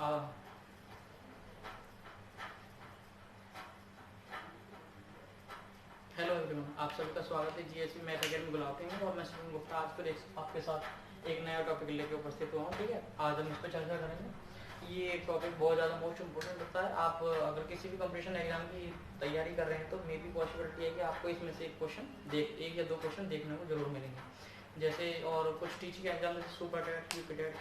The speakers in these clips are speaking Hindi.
हेलो एवरीवन, आप सभी का स्वागत है जीएससी मैथ अकेडमी गुलाब में। और मैं सुनील गुप्ता आज फिर आपके साथ एक नया टॉपिक लेके उपस्थित हुआ हूँ। ठीक है, आज हम इस पर चर्चा करेंगे। ये एक टॉपिक बहुत ज़्यादा मोस्ट इम्पोर्टेंट होता है। आप अगर किसी भी कंपटीशन एग्जाम की तैयारी कर रहे हैं तो मे भी पॉसिबिलिटी है कि आपको इसमें से एक या दो क्वेश्चन देखने को जरूर मिलेंगे। जैसे और कुछ टीचिंग एग्जाम जैसे सुपर टेट, यूपीटेट,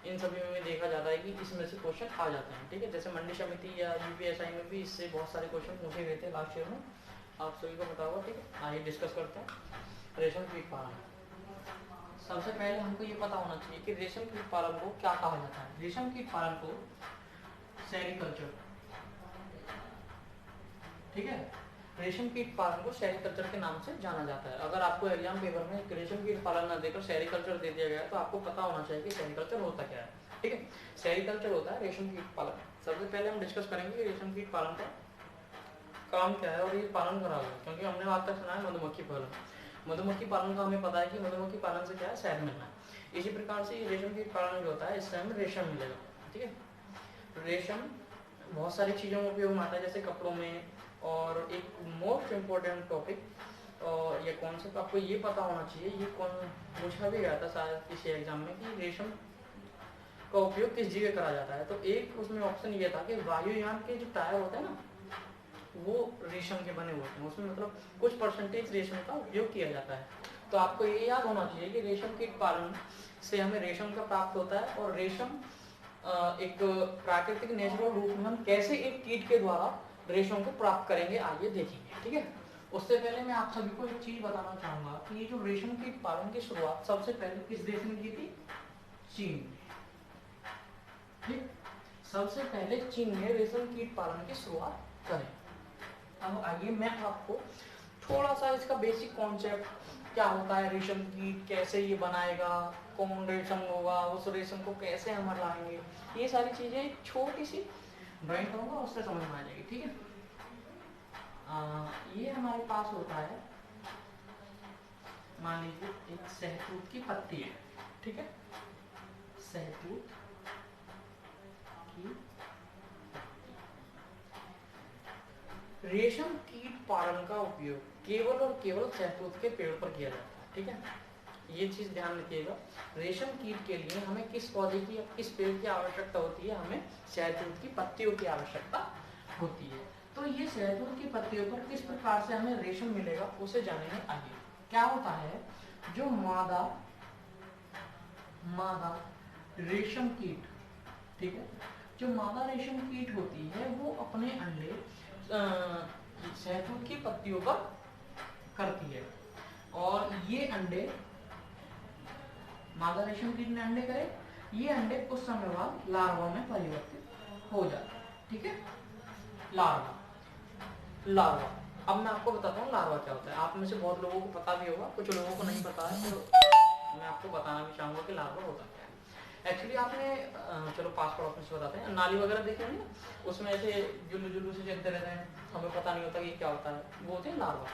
इन सभी में देखा जाता है कि इसमें से क्वेश्चन आ जाते हैं। ठीक है, जैसे मंडी समिति या यूपीएसआई में भी इससे बहुत सारे क्वेश्चन पूछे गए थे लास्ट ईयर में, आप सभी को पता होगा। ठीक है, आइए डिस्कस करते हैं रेशम कीट पालन। सबसे पहले हमको ये पता होना चाहिए कि रेशम कीट पालन को क्या कहा जाता है। रेशम कीट पालन को सेरीकल्चर, ठीक है, रेशम कीट पालन को सेरीकल्चर के नाम से जाना जाता है। अगर आपको एग्जाम पेपर में रेशम कीट पालन न देकर सेरीकल्चर दे दिया गया है तो आपको पता होना चाहिए कि सेरीकल्चर होता क्या है। ठीक है, सेरीकल्चर होता है रेशम कीट पालन। सबसे पहले हम डिस्कस करेंगे कि रेशम कीट पालन का काम क्या है और ये पालन करा हुआ है, क्योंकि हमने आज तक सुना है मधुमक्खी पालन। मधुमक्खी पालन का हमें पता है कि मधुमक्खी पालन से क्या है, शहद मिलना है। इसी प्रकार से रेशम कीट पालन जो होता है इससे हमें रेशम मिलेगा। ठीक है, रेशम बहुत सारी चीज़ों में उपयोग में आता है, जैसे कपड़ों में। और एक मोस्ट इम्पोर्टेंट टॉपिक और ये कॉन्सेप्ट आपको ये पता होना चाहिए, ये कौन पूछा भी गया था शायद किसी एग्जाम में, कि रेशम का उपयोग किस जगह करा जाता है। तो एक उसमें ऑप्शन ये था कि वायुयान के जो टायर होते हैं ना, वो रेशम के बने होते हैं, उसमें मतलब कुछ परसेंटेज रेशम का उपयोग किया जाता है। तो आपको ये याद होना चाहिए कि रेशम कीट पालन से हमें रेशम का प्राप्त होता है, और रेशम एक प्राकृतिक नेचुरल रूप में हम कैसे एक कीट के द्वारा रेशम को प्राप्त करेंगे आइए देखेंगे। ठीक है, उससे पहले मैं आप सभी को एक चीज बताना चाहूंगा कि ये जो रेशम कीट पालन की शुरुआत सबसे पहले किस देश ने की थी? चीन। ठीक, सबसे पहले चीन ने रेशम कीट पालन की शुरुआत करी। अब आइए मैं आपको थोड़ा सा इसका बेसिक कॉन्सेप्ट क्या होता है, रेशम कीट कैसे ये बनाएगा, कौन रेशम होगा, उस रेशम को कैसे हम लाएंगे, ये सारी चीजें एक छोटी सी ड्राइंग करूंगा, उससे समझ में आ जाएगी। ठीक है, ये हमारे पास होता है, मान लीजिए एक शहतूत की पत्ती है। ठीक है, शहतूत की रेशम कीट पालन का उपयोग केवल और केवल शहतूत के पेड़ पर किया जाता है। ठीक है, ये चीज ध्यान रखिएगा। रेशम कीट के लिए हमें किस पौधे की, किस पेड़ की आवश्यकता होती है? हमें शहतूत की पत्तियों की आवश्यकता होती है। तो ये शहतूत की पत्तियों पर किस प्रकार से हमें रेशम मिलेगा उसे जानेंगे आगे। क्या होता है, जो मादा रेशम कीट, ठीक है, जो मादा रेशम कीट होती है वो अपने अंडे शहतूत की पत्तियों पर करती है, और ये अंडे, मादा रेशम कीट ने अंडे करे, ये अंडे कुछ समय बाद लार्वा में परिवर्तित हो जाते हैं। ठीक है, लार्वा। अब मैं आपको बताता हूँ लार्वा क्या होता है। आप में से बहुत लोगों को पता भी होगा, कुछ लोगों को नहीं पता है, तो मैं आपको बताना भी चाहूंगा कि लार्वा होता क्या है। एक्चुअली आपने चलो पास पड़ोस में से बताते हैं, नाली वगैरह देखे होंगे ना, उसमें ऐसे जुल्लू जुल्लू से चलते रहते हैं, हमें पता नहीं होता कि क्या होता है, वो होते हैं लार्वा।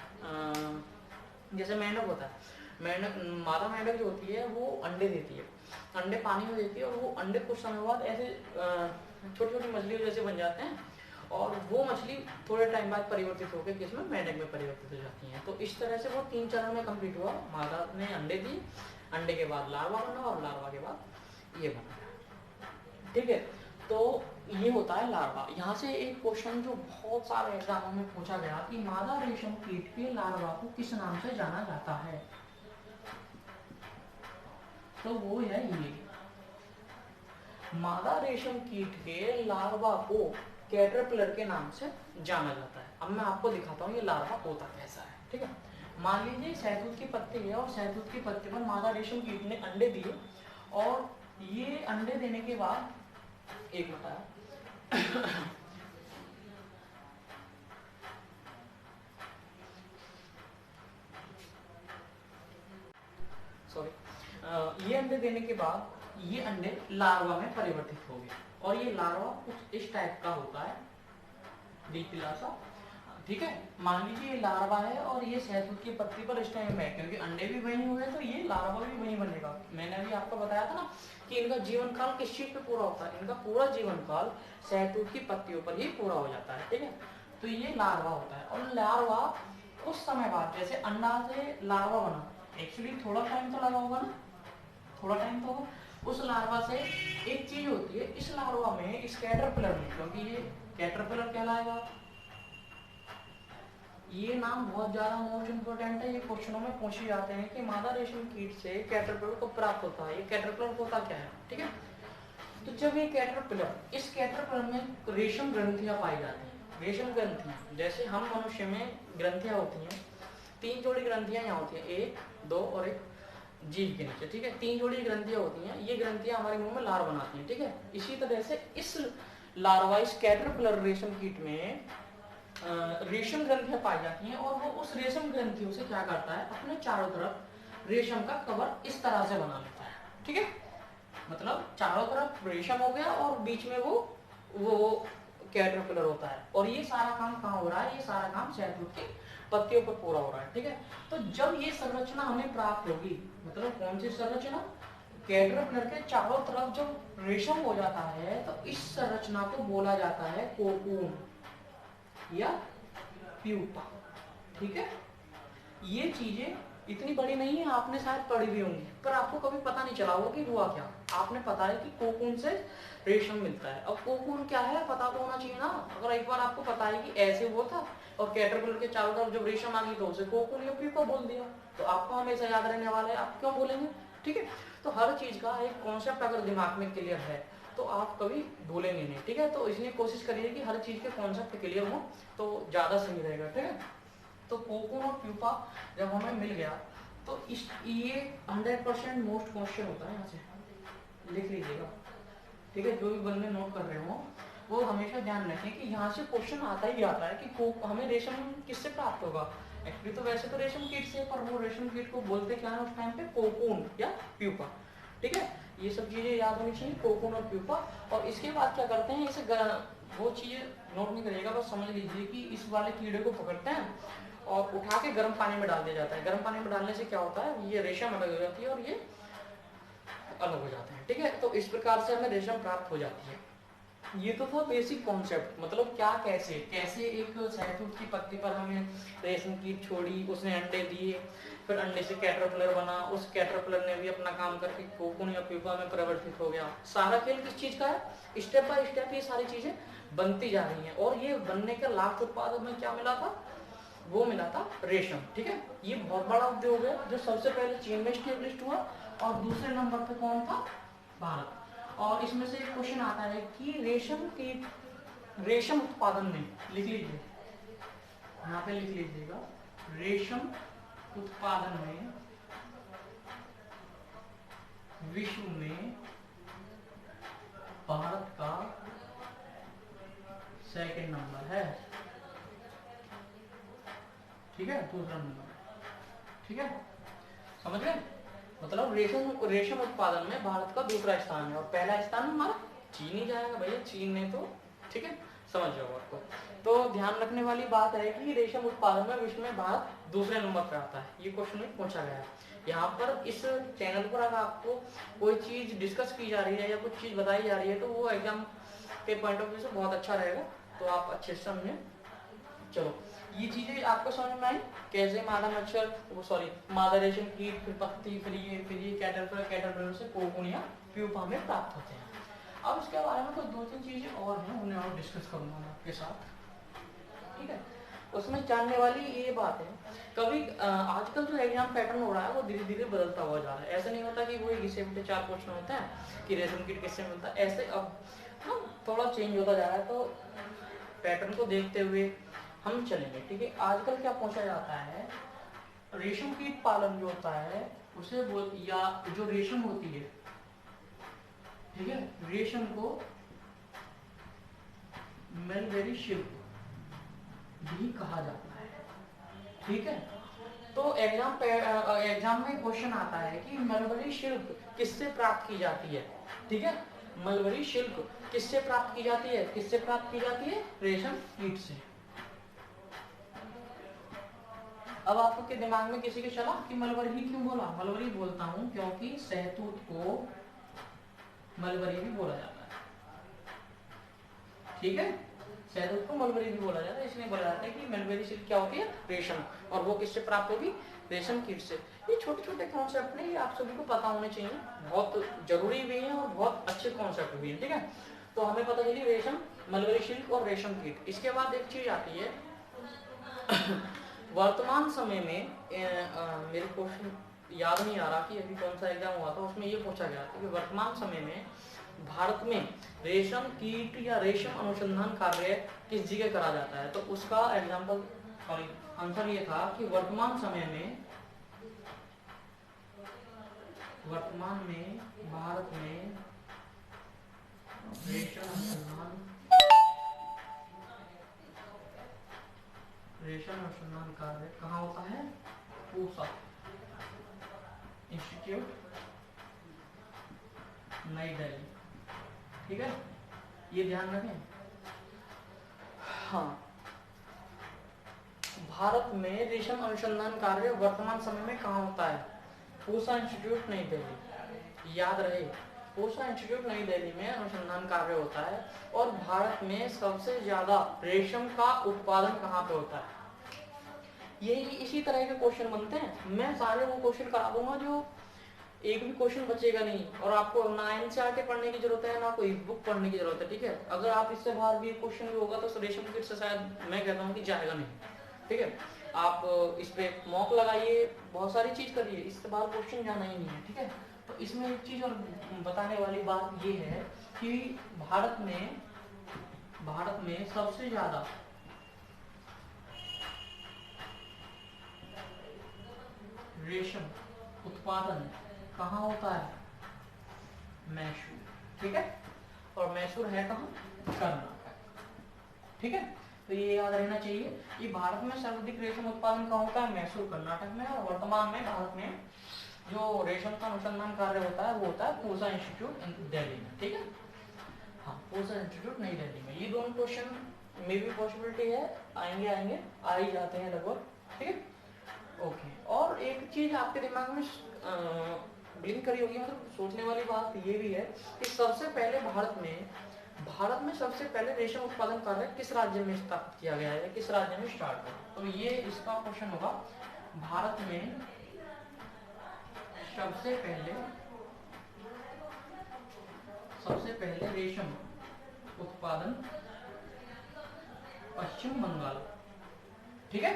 जैसे मेंढक होता है, मेंढक, मादा मेंढक जो होती है वो अंडे देती है, अंडे पानी में देती है, और वो अंडे कुछ समय बाद ऐसे छोटी छोटी मछलियों जैसे बन जाते हैं, और वो मछली थोड़े टाइम बाद परिवर्तित होकर किसमें, मेंढक में परिवर्तित हो जाती हैं। तो इस तरह से वो 3 चरण में कंप्लीट हुआ। मादा ने अंडे दिए, अंडे के बाद लार्वा बना, और लार्वा के बाद ये बना। ठीक है, तो ये होता है लार्वा। यहाँ से एक क्वेश्चन जो बहुत सारे एग्जामों में पूछा गया कि मादा रेशम कीट के लार्वा को किस नाम से जाना जाता है, तो वो है ये, मादा रेशम कीट के लार्वा को कैटरपिलर के नाम से जाना जाता है। अब मैं आपको दिखाता हूँ ये लार्वा होता कैसा है। ठीक है, मान लीजिए शहतूत की पत्ती है, और शहतूत की पत्ती पर मादा रेशम कीट ने अंडे दिए, और ये अंडे देने के बाद एक बताया सॉरी, ये अंडे देने के बाद ये अंडे लार्वा में परिवर्तित हो गए, और ये लार्वा कुछ इस टाइप का होता है, डीपिलासा, ठीक है, मान लीजिए ये लार्वा है और ये शहतूत की पत्ती पर इस टाइम है, क्योंकि अंडे भी वहीं हुए तो ये लार्वा भी वहीं बनेगा। मैंने अभी आपको बताया था ना कि इनका जीवन काल किस चीज पे पूरा होता है, इनका पूरा जीवन काल शहतूत की पत्तियों पर ही पूरा हो जाता है। ठीक है, तो ये लार्वा होता है और लार्वा उस समय बाद जैसे अंडा से लार्वा बना, एक्चुअली थोड़ा टाइम तो लगा होगा ना, थोड़ा टाइम तो होगा। उस लार्वा से एक चीज होती है, इस लार्वा में, इस कैटरपिलर में, क्योंकि ये कैटरपिलर कहलाएगा, ये नाम बहुत ज्यादा मोस्ट इंपोर्टेंट है, ये क्वेश्चनों में पूछे जाते हैं कि मादा रेशम कीट से कैटरपिलर को प्राप्त होता है, ये कैटरपिलर होता क्या है। ठीक है, तो जब ये कैटरपिलर, इस कैटरपिलर में रेशम ग्रंथियां पाई जाती हैं। रेशम ग्रंथियां जैसे हम मनुष्य में ग्रंथियां होती हैं, 3 जोड़ी ग्रंथियां यहाँ होती हैं, 1, 2 और एक जीभ के नीचे। ठीक है, 3 जोड़ी ग्रंथियां होती हैं, ये ग्रंथियां हमारे मुंह में लार बनाती हैं। ठीक है, इसी तरह से इस लार्वा, इस कैटरपिलर रेशम कीट में रेशम ग्रंथियां पाई जाती हैं और वो उस रेशम ग्रंथियों से क्या करता है, अपने चारों तरफ रेशम का कवर इस तरह से बना लेता है। ठीक है, मतलब चारों तरफ रेशम हो गया और बीच में वो कैटरपिलर होता है, और ये सारा काम कहाँ हो रहा है, ये सारा काम शहतूत की पत्तियों पर पूरा हो रहा है। ठीक है, तो जब ये संरचना हमें प्राप्त होगी, मतलब कौन सी संरचना, कैटरपिलर के चारों तरफ जब रेशम हो जाता है तो इस संरचना को बोला जाता है कोकून या प्यूपा। ठीक है, ये चीजें इतनी बड़ी नहीं है, आपने शायद पढ़ी भी होंगी, पर आपको कभी पता नहीं चला होगा कि हुआ क्या। आपने पता है कि कोकून से रेशम मिलता है, अब कोकून क्या है पता तो होना चाहिए ना। अगर एक बार आपको पता है कि ऐसे हुआ था और कैटरपिलर के चारों तरफ जब रेशम आ गई तो उसे कोकून या प्यूपा बोल दिया, तो आपको हमेशा याद रहने वाला है, आप क्यों बोलेंगे। ठीक है, तो हर चीज का एक कॉन्सेप्ट अगर दिमाग में क्लियर है तो आप कभी भूलेंगे नहीं। ठीक है, तो इसलिए कोशिश करिए कि हर चीज के कॉन्सेप्ट क्लियर हो तो ज्यादा सही रहेगा। ठीक है, तो कोकून और प्यूपा जब हमें मिल गया तो इस ये 100% मोस्ट क्वेश्चन होता है, यहाँ से लिख लीजिएगा। ठीक है, जो भी बंदे नोट कर रहे हो वो हमेशा ध्यान रखें कि यहाँ से क्वेश्चन आता ही आता है कि हमें रेशम किससे प्राप्त होगा। एक्चुअली तो वैसे तो रेशम कीट से, पर वो रेशम कीट को बोलते क्या है उस टाइम पे, कोकून या प्यूपा। ठीक है, ये सब चीजें याद होनी चाहिए, कोकून और प्यूपा। और इसके बाद क्या करते हैं, इसे वो चीजें नोट नहीं करिएगा, बस समझ लीजिए कि इस वाले कीड़े को पकड़ते हैं और उठा के गर्म पानी में डाल दिया जाता है। गर्म पानी में डालने से क्या होता है, ये रेशम अलग हो जाती है और ये अलग हो जाते हैं। ठीक है, तो इस प्रकार से हमें रेशम प्राप्त हो जाती है। ये तो था बेसिक कॉन्सेप्ट, मतलब क्या कैसे कैसे एक शहतूत की पत्ती पर हमें रेशम कीट छोड़ी, उसने अंडे दिए, फिर अंडे से कैटरपिलर बना, उस कैटरपिलर ने भी अपना काम करके कोकून या प्यूपा में परिवर्तित हो गया। सारा खेल किस चीज का है, स्टेप बाय स्टेप ये सारी चीजें बनती जा रही हैं, और ये बनने के लास्ट उत्पाद में क्या मिला था, वो मिला था रेशम। ठीक है, ये बहुत बड़ा उद्योग है जो सबसे पहले चीन में स्टेब्लिश हुआ और दूसरे नंबर पे कौन था, भारत। और इसमें से एक क्वेश्चन आता है कि रेशम उत्पादन में, लिख लीजिए यहाँ पे लिख लीजिएगा, रेशम उत्पादन में विश्व में भारत का सेकंड नंबर है। ठीक है, दूसरा नंबर। ठीक है, समझ गए, मतलब रेशम उत्पादन में भारत का दूसरा स्थान है और पहला स्थान हमारा चीन ही जाएगा भैया, चीन ने तो। ठीक है, समझ जाओ आपको। तो ध्यान रखने वाली बात है कि रेशम उत्पादन में विश्व में भारत दूसरे नंबर पर आता है, ये क्वेश्चन में पूछा गया है। यहाँ पर इस चैनल पर अगर आपको कोई चीज डिस्कस की जा रही है या कुछ चीज बताई जा रही है तो वो एग्जाम के पॉइंट ऑफ व्यू से बहुत अच्छा रहेगा, तो आप अच्छे से समझें। चलो, ये चीजें आपको समझ में आई, कैसे मादा मच्छर, वो सॉरी मादा रेशम कीट, फिर पत्ती, फिर ये कैटरपिलर से कोकून या प्यूपा में प्राप्त होते हैं। अब इसके बारे में कुछ 2-3 चीजें और हैं, उन्हें और डिस्कस करूंगा मैं आपके साथ। ठीक है, उसमें जानने वाली ये बात है, कभी आजकल जो एग्जाम पैटर्न हो रहा है वो धीरे धीरे बदलता हुआ जा रहा है। ऐसा नहीं होता कि वो एक से 4 क्वेश्चन होता है कि रेशम कीट किससे मिलता है, ऐसे अब थोड़ा चेंज होता जा रहा है, तो पैटर्न को देखते हुए हम चलेंगे। ठीक है, आजकल क्या पूछा जाता है, रेशम कीट पालन जो होता है उसे या जो रेशम होती है, ठीक है, रेशम को मलबेरी शिल्प भी कहा जाता है। ठीक है, तो एग्जाम में क्वेश्चन आता है कि मलबरी शिल्प किससे प्राप्त की जाती है। ठीक है, मलबरी शिल्प किससे प्राप्त की जाती है, किससे प्राप्त की जाती है, रेशम कीट से। अब आपके दिमाग में किसी के चला कि मलबरी ही क्यों बोला? मलबरी बोलता हूं क्योंकि शहतूत को मलबरी भी बोला जाता है, ठीक है। शहतूत को मलबरी भी बोला जाता है, इसलिए बोला जाता है कि मलबरी सिल्क क्या होती है? रेशम। और वो किससे प्राप्त होगी? रेशम कीट से। ये छोटे छोटे कॉन्सेप्ट नहीं, आप सभी को पता होने चाहिए, बहुत जरूरी भी है और बहुत अच्छे कॉन्सेप्ट भी है, ठीक है। तो हमें पता चली रेशम, मलबरी सिल्क और रेशम कीट। इसके बाद एक चीज आती है वर्तमान समय में मेरे क्वेश्चन याद नहीं आ रहा कि अभी कौन सा एग्जाम हुआ था, उसमें ये पूछा गया था कि वर्तमान समय में भारत में रेशम कीट या रेशम अनुसंधान कार्य किस जगह करा जाता है। तो उसका एग्जाम्पल सॉरी आंसर ये था कि वर्तमान में भारत में रेशम अनुसंधान कार्य कहाँ होता है? पूसा इंस्टीट्यूट, नई दिल्ली, ठीक है, ये ध्यान रखें। हाँ, भारत में रेशम अनुसंधान कार्य वर्तमान समय में कहाँ होता है? पूसा इंस्टीट्यूट, नई दिल्ली, याद रहे। पूसा इंस्टीट्यूट नई दिल्ली में अनुसंधान कार्य होता है। और भारत में सबसे ज्यादा रेशम का उत्पादन कहाँ पे होता है? यही इसी तरह के क्वेश्चन बनते हैं। मैं सारे वो क्वेश्चन करा दूंगा जो एक भी क्वेश्चन बचेगा नहीं, और आपको ना एनसीईआरटी पढ़ने की जरूरत है ना कोई बुक पढ़ने की जरूरत है, ठीक है। अगर आप इससे बाहर भी क्वेश्चन भी होगा तो रेशम कीट से शायद मैं कहता हूँ कि जाएगा नहीं, ठीक है। आप इस पे मॉक लगाइए, बहुत सारी चीज करिए, इससे बाहर क्वेश्चन जाना ही नहीं है, ठीक है। तो इसमें एक चीज और बताने वाली बात ये है कि भारत में सबसे ज्यादा रेशम उत्पादन कहाँ होता है? मैसूर, ठीक है। और मैसूर है कहाँ? कर्नाटक, ठीक है। तो ये याद रहना चाहिए कि भारत में सर्वाधिक रेशम उत्पादन कहाँ होता है? मैसूर, कर्नाटक में। और वर्तमान में भारत में जो रेशम का अनुसंधान कार्य होता है वो होता है पूसा इंस्टीट्यूट दिल्ली में, ठीक है। हाँ, पूसा इंस्टीट्यूट नई दिल्ली में। ये दोनों क्वेश्चन में भी पॉसिबिलिटी है, आएंगे आ ही जाते हैं लगभग, ठीक है। ओके, और एक चीज आपके दिमाग में ब्लिंक करी होगी, मतलब सोचने वाली बात ये भी है कि सबसे पहले भारत में सबसे पहले रेशम उत्पादन कार्य किस राज्य में स्थापित किया गया है, किस राज्य में स्टार्ट हुआ? तो ये इसका क्वेश्चन होगा, भारत में सबसे पहले रेशम उत्पादन पश्चिम बंगाल, ठीक है।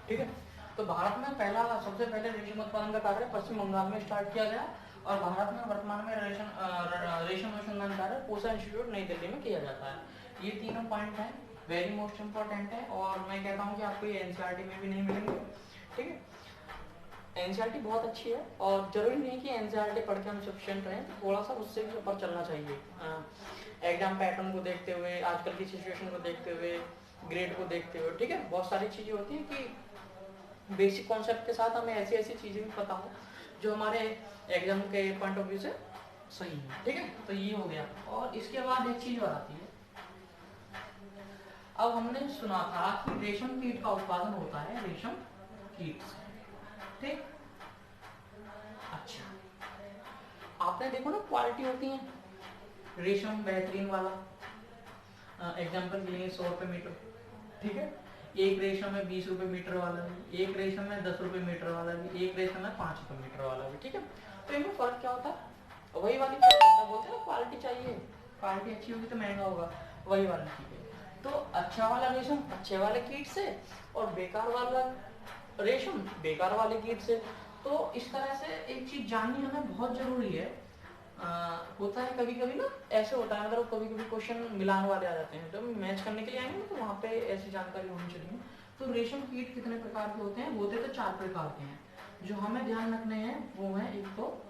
ठीक है, तो भारत में सबसे पहले रेशम उत्पादन का कार्य पश्चिम बंगाल में स्टार्ट किया गया। और भारत में वर्तमान में रेशम अनुसंधान कार्य पूसा इंस्टीट्यूट नई दिल्ली में किया जाता है। ये तीनों पॉइंट हैं, वेरी मोस्ट इंपॉर्टेंट है, और मैं कहता हूँ कि आपको ये एनसीईआरटी में भी नहीं मिलेंगे, ठीक है। एनसीईआरटी बहुत अच्छी है, और जरूरी नहीं कि एनसीईआरटी पढ़ के हम सफिशिएंट रहें, थोड़ा सा उससे भी ऊपर चलना चाहिए, एग्जाम पैटर्न को देखते हुए, आजकल की सिचुएशन को देखते हुए, ग्रेड को देखते हुए, ठीक है। बहुत सारी चीजें होती हैं कि बेसिक कॉन्सेप्ट के साथ हमें ऐसी चीजें भी पता हो जो हमारे एग्जाम के पॉइंट ऑफ व्यू से सही है, ठीक है। तो ये हो गया। और इसके बाद एक चीज और आती है, अब हमने सुना था कि रेशम कीट का उत्पादन होता है रेशम कीट से, ठीक। अच्छा, आपने देखो ना क्वालिटी होती है, रेशम बेहतरीन वाला, एग्जाम्पल के लिए 100 रुपए मीटर, ठीक है। एक रेशम है 20 रुपए मीटर वाला भी, एक रेशम है 10 रुपए मीटर वाला भी, एक रेशम है 5 रुपए मीटर वाला भी, ठीक है। तो इनमें फर्क क्या होता है? वही वाली चीज होता है, बोलते हैं क्वालिटी चाहिए, क्वालिटी अच्छी होगी तो महंगा होगा, वही वाली चीज है। तो अच्छा वाला रेशम अच्छे वाले कीट से, और बेकार वाला रेशम बेकार वाले कीट से। तो इस तरह से एक चीज जाननी हमें बहुत जरूरी है। होता है कभी कभी ना, ऐसे होता है, अगर कभी कभी क्वेश्चन मिलान वाले आ जाते हैं, तो मैच करने के लिए आएंगे तो वहाँ पे ऐसी जानकारी होनी चाहिए। तो रेशम कीट कितने प्रकार के होते हैं? होते तो 4 प्रकार के हैं, जो हमें ध्यान रखने हैं वो है, एक तो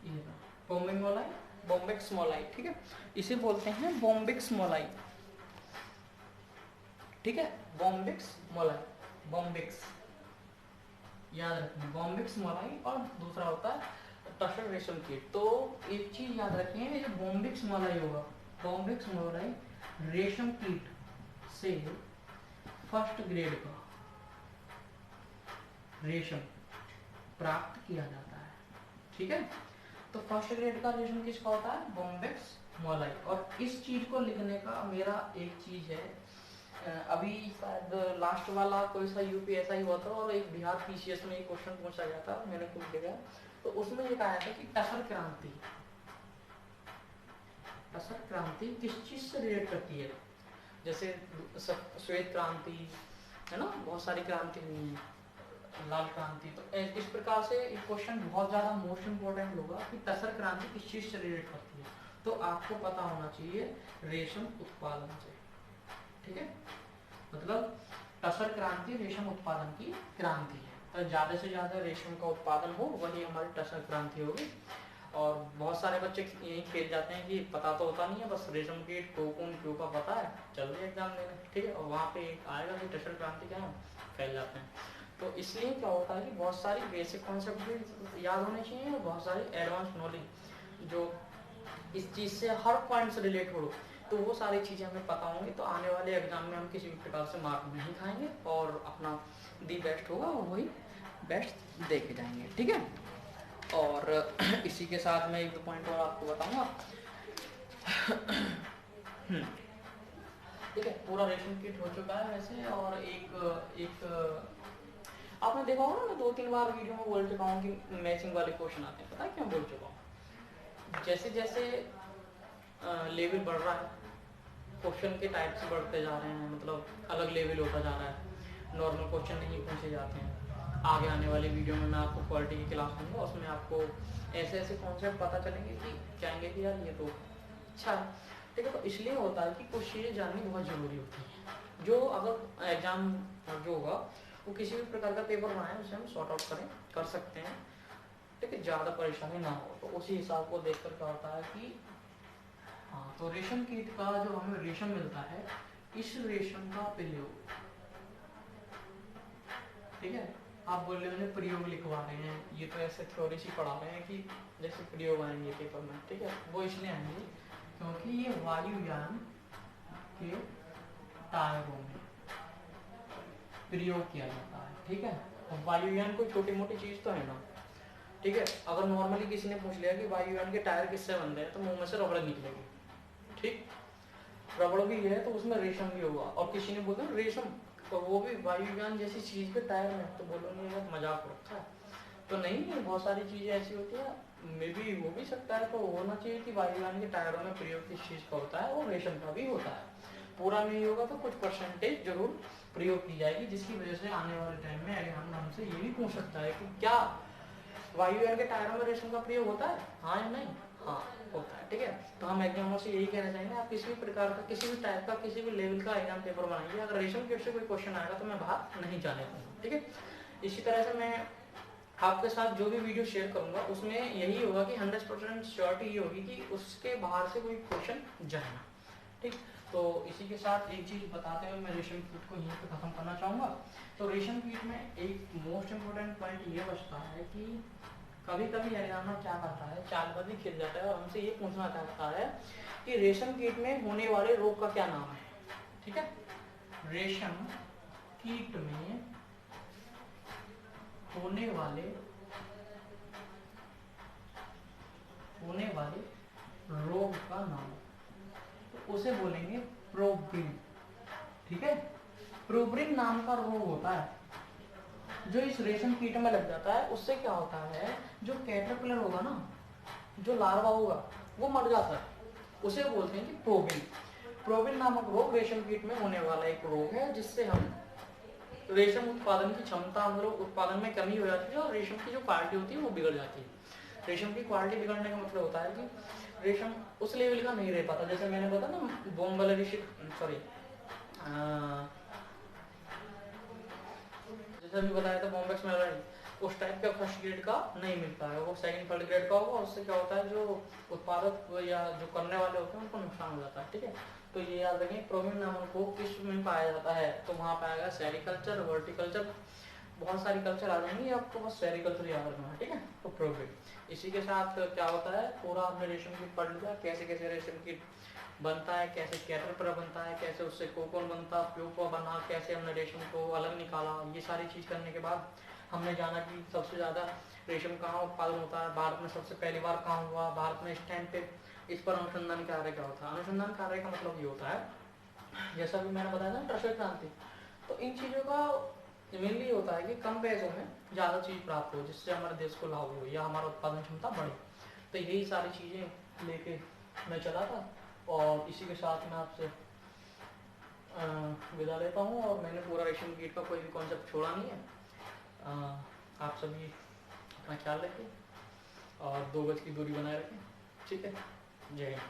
ये कोमिंग वाला है, बॉम्बिक्स मोलाई, ठीक है, इसे बोलते हैं बॉम्बिक्स मोलाई, ठीक है, बॉम्बिक्स मोलाई, बॉम्बिक्स याद रखना, बॉम्बिक्स मोलाई, और दूसरा होता है टसर रेशम कीट। तो एक चीज याद रखिए, ये जो बॉम्बिक्स मोलाई होगा, बॉम्बिक्स मोलाई रेशम कीट से फर्स्ट ग्रेड का रेशम प्राप्त किया जाता है, ठीक है। तो फर्स्ट ग्रेड का रेशम किसका होता है, बॉम्बिक्स मोलाई। और इस चीज को लिखने का मेरा एक चीज है, अभी शायद लास्ट वाला कोई सा यूपीएसआई हुआ था और एक बिहार पीसीएस में एक क्वेश्चन पूछा गया था, मैंने खुद देखा, तो उसमें ये कहा था कि टसर क्रांति, टसर क्रांति किस चीज से रिलेट करती है, जैसे श्वेत क्रांति है ना, बहुत सारी क्रांति हुई है, लाल क्रांति, तो इस प्रकार से एक क्वेश्चन बहुत ज्यादा मोस्ट इंपोर्टेंट होगा कि टसर क्रांति किस चीज से रिलेट करती है, तो आपको पता होना चाहिए रेशम उत्पादन से, ठीक है। मतलब टसर क्रांति रेशम उत्पादन की क्रांति है, तो ज्यादा से ज्यादा रेशम का उत्पादन हो वही हमारी टसर क्रांति होगी। और बहुत सारे बच्चे यही खेल जाते हैं कि पता तो होता नहीं है, बस रेशम कीट कोकून क्यों का पता है, चल रही एग्जाम देने, ठीक है, और वहाँ पे आएगा कि टसर क्रांति क्या है, फैल जाते हैं। तो इसलिए क्या होता है कि बहुत सारी बेसिक कॉन्सेप्ट भी याद होने चाहिए और बहुत सारी एडवांस नॉलेज जो इस चीज़ से हर पॉइंट से रिलेट हो, तो वो सारी चीज़ें हमें पता होंगी, तो आने वाले एग्जाम में हम किसी भी प्रकार से मार्क नहीं खाएंगे और अपना दी बेस्ट होगा और वही बेस्ट दे के जाएंगे, ठीक है। और इसी के साथ मैं एक दो पॉइंट और आपको बताऊंगा, ठीक है। पूरा रेशम कीट हो चुका है वैसे, और एक आपने देखा होगा ना, मैं 2-3 बार वीडियो में बोल चुका हूँ कि मैचिंग वाले क्वेश्चन आते हैं, पता है क्यों बोल चुका हूँ, जैसे जैसे लेवल बढ़ रहा है, क्वेश्चन के टाइप्स बढ़ते जा रहे हैं, मतलब अलग लेवल होता जा रहा है, नॉर्मल क्वेश्चन नहीं पूछे जाते हैं। आगे आने वाली वीडियो में मैं आपको क्वालिटी की क्लास दूंगा, उसमें आपको ऐसे ऐसे कॉन्सेप्ट पता चलेंगे कि कहेंगे कि यार ये तो अच्छा है, ठीक है। तो इसलिए होता है कि कुछ चीज़ें जाननी बहुत ज़रूरी होती है, जो अगर एग्जाम जो होगा वो किसी भी प्रकार का पेपर बनाए उसे हम सॉर्ट आउट कर सकते हैं, ठीक है, ज़्यादा परेशानी ना हो। तो उसी हिसाब को देख कर क्या होता है कि हाँ, तो रेशम कीट का जो हमें रेशम मिलता है, इस रेशम का प्रयोग, ठीक है, आप बोल रहे हो प्रयोग लिखवा रहे हैं, ये तो ऐसे थ्योरी सी पढ़ा रहे हैं कि जैसे प्रयोग आएंगे पेपर में, ठीक है, वो इसलिए आएंगे क्योंकि ये वायुयान के टायरों में प्रयोग किया जाता है, ठीक है। और वायुयान कोई छोटी मोटी चीज तो है ना, ठीक है। अगर नॉर्मली किसी ने पूछ लिया कि वायुयान के टायर किससे बनते हैं, तो मुंह में से रबड़ निकलेगी, ठीक, रबड़ भी है तो उसमें रेशम भी होगा, और किसी ने बोला रेशम तो वो भी वायुयान जैसी चीज के टायर में, तो बोलोगे यार मजाक रखा है, तो नहीं, बहुत सारी चीजें ऐसी होती है, मे भी हो भी सकता है, तो होना चाहिए कि वायुयान के टायरों में प्रयोग किस चीज का होता है, और रेशम का भी होता है, पूरा नहीं होगा तो कुछ परसेंटेज जरूर प्रयोग की जाएगी, जिसकी वजह से आने वाले टाइम में एग्जाम हमसे ये भी पूछ सकता है कि क्या वायुयान के टायरों में रेशम का प्रयोग होता है, हाँ या नहीं, हाँ होता है, ठीक है। तो हम एग्जामर से यही कहना चाहेंगे, आप किसी भी प्रकार का, किसी भी टाइप का, किसी भी लेवल का एग्जाम पेपर बनाइए, अगर रेशम कीट से कोई क्वेश्चन आएगा तो मैं बाहर नहीं जाने दूंगा, ठीक है। इसी तरह से मैं आपके साथ जो भी वीडियो शेयर करूंगा उसमें यही होगा कि 100% श्योरिटी ये होगी कि उसके बाहर से कोई क्वेश्चन जाए ना, ठीक। तो इसी के साथ एक चीज बताते हुए मैं रेशम कीट को यहीं पे खत्म करना चाहूंगा। तो रेशम कीट में एक मोस्ट इम्पोर्टेंट पॉइंट ये बचता है कि कभी कभी एग्जामिनर क्या करता है, चालबाजी खेल जाता है और हमसे ये पूछना चाहता है कि रेशम कीट में होने वाले रोग का क्या नाम है, ठीक है। रेशम कीट में होने वाले रोग का नाम, तो उसे बोलेंगे प्रोब्रिंग, ठीक है। प्रोब्रिंग नाम का रोग होता है जो इस रेशम कीट में लग जाता है, उससे क्या होता है, जो कैटरपिलर होगा ना, जो लार्वा होगा वो मर जाता है, उसे बोलते हैं कि प्रोबिन। प्रोबिन नामक रोग रेशम कीट में होने वाला एक रोग है, जिससे हम रेशम उत्पादन की क्षमता, मतलब उत्पादन में कमी हो जाती है और रेशम की जो क्वालिटी होती है वो बिगड़ जाती है। रेशम की क्वालिटी बिगड़ने का मतलब होता है कि रेशम उस लेवल का नहीं रह पाता, जैसे मैंने बताया ना बॉम्बल सॉरी जैसे अभी बताया था बॉम्बेक्स मोलाई, उस टाइप का फर्स्ट ग्रेड का नहीं मिलता है, वो सेकंड थर्ड ग्रेड का होगा। उससे क्या होता है, जो उत्पादक या जो करने वाले होते हैं उनको नुकसान हो जाता है। ठीक है, तो ये याद रखें प्रोविन नामन को किस में पाया जाता है, तो वहाँ पाया गया सेरिकल्चर, वर्टिकल्चर, बहुत सारी कल्चर आ जाएंगी, आपको बस सेरिकल्चर याद रखना है। ठीक है, तो प्रोविन। इसी के साथ क्या होता है, पूरा आपने रेशम कीट पढ़ लिया, कैसे कैसे रेशम कीट बनता है, कैसे कैटरपिलर बनता है, कैसे उससे कोकोन बनता, प्यूपा बना, कैसे हमने रेशम को अलग निकाला। ये सारी चीज़ करने के बाद हमने जाना कि सबसे ज़्यादा रेशम कहाँ उत्पादन होता है, भारत में सबसे पहली बार कहाँ हुआ, भारत में इस टाइम पे इस पर अनुसंधान कार्य क्या होता है। अनुसंधान कार्य का मतलब ये होता है, जैसा भी मैंने बताया था कृषि क्रांति, तो इन चीज़ों का मेनली होता है कि कम पैसों में ज़्यादा चीज़ प्राप्त हो, जिससे हमारे देश को लाभ हो या हमारा उत्पादन क्षमता बढ़े। तो यही सारी चीज़ें लेके मैं चला था, और इसी के साथ मैं आपसे विदा लेता हूँ। और मैंने पूरा रेशम कीट का कोई भी कॉन्सेप्ट छोड़ा नहीं है। आप सभी अपना ख्याल रखें और 2 गज की दूरी बनाए रखें। ठीक है, जय हिंद।